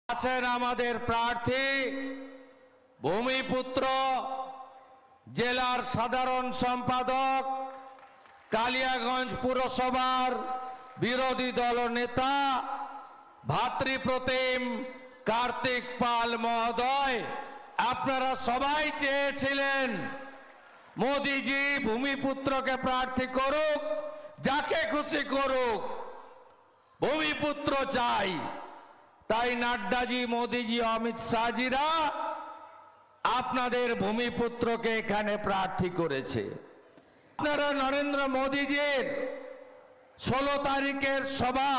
আছেন আমাদের প্রার্থী ভূমিপুত্র জেলার সাধারণ সম্পাদক কালিয়াগঞ্জ পুরসভার বিরোধী দল নেতা ভাতৃপ্রতিম কার্তিক পাল মহোদয়। আপনারা সবাই চেয়েছিলেন মোদিজি ভূমিপুত্রকে প্রার্থী করুক, যাকে খুশি করুক, ভূমিপুত্র চাই। তাই নাড্ডাজি, মোদিজি, অমিত শাহজিরা আপনাদের ভূমিপুত্রকে এখানে প্রার্থী করেছে। আপনারা নরেন্দ্র মোদিজির 16 তারিখের সভা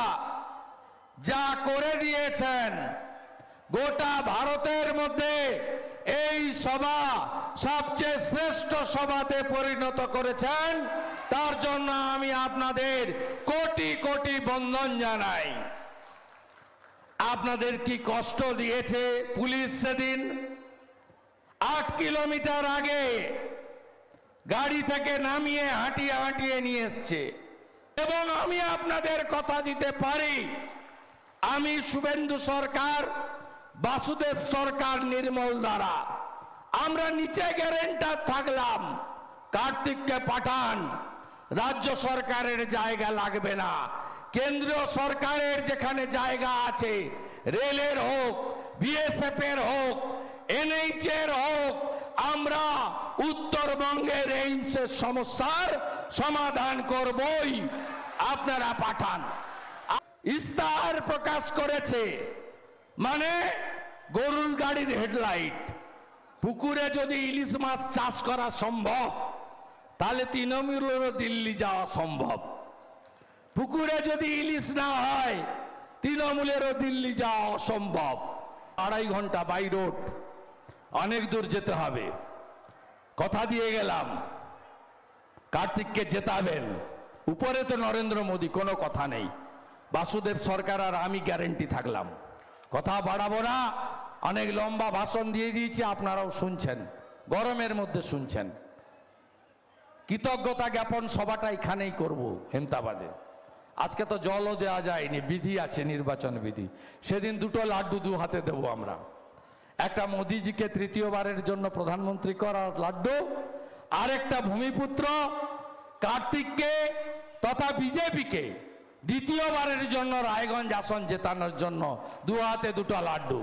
যা করে দিয়েছেন, গোটা ভারতের মধ্যে এই সভা সবচেয়ে শ্রেষ্ঠ সভাতে পরিণত করেছেন। তার জন্য আমি আপনাদের কোটি কোটি বন্দন জানাই। আপনাদের কি কষ্ট দিয়েছে পুলিশ সেদিন? 8 কিলোমিটার আগে গাড়ি থেকে নামিয়ে হাঁটিয়ে হাঁটিয়ে নিয়ে এসছে। এবং আমি আপনাদের কথা দিতে পারি, আমি শুভেন্দু সরকার, বাসুদেব সরকার, নির্মল দ্বারা আমরা নিচে গ্যারেন্টার থাকলাম, কার্তিককে পাঠান, রাজ্য সরকারের জায়গা লাগবে না। কেন্দ্রীয় সরকারের যেখানে জায়গা আছে, রেলের হোক, বিএসএফ এর হোক, এনএইচ এর হোক, আমরা উত্তরবঙ্গের এইমসের সমস্যার সমাধান করবই। আপনারা পাঠান। ইস্তাহার প্রকাশ করেছে, মানে গরুর গাড়ির হেডলাইট। পুকুরে যদি ইলিশ মাছ চাষ করা সম্ভব, তাহলে তৃণমূলেরও দিল্লি যাওয়া সম্ভব। পুকুরে যদি ইলিশ না হয়, তৃণমূলেরও দিল্লি যাওয়া অসম্ভব। 2.5 ঘন্টা বাই রোড, অনেক দূর যেতে হবে। কথা দিয়ে গেলাম কার্তিককে জেতাবেন। উপরে তো নরেন্দ্র মোদী, কোনো কথা নেই। বাসুদেব সরকার আর আমি গ্যারেন্টি থাকলাম। কথা বাড়াবো না, অনেক লম্বা ভাষণ দিয়ে দিয়েছি, আপনারাও শুনছেন, গরমের মধ্যে শুনছেন। কৃতজ্ঞতা জ্ঞাপন সভাটা এখানেই করব, হেমতাবাদে। আজকে তো জলও দেওয়া যায়নি, বিধি আছে, নির্বাচন বিধি। সেদিন 2টো লাড্ডু 2 হাতে দেবো আমরা। একটা মোদিজিকে তৃতীয়বারের জন্য প্রধানমন্ত্রী করার লাড্ডু, আরেকটা ভূমিপুত্র কার্তিককে তথা বিজেপিকে দ্বিতীয়বারের জন্য রায়গঞ্জ আসন জেতানোর জন্য 2 হাতে 2টা লাড্ডু।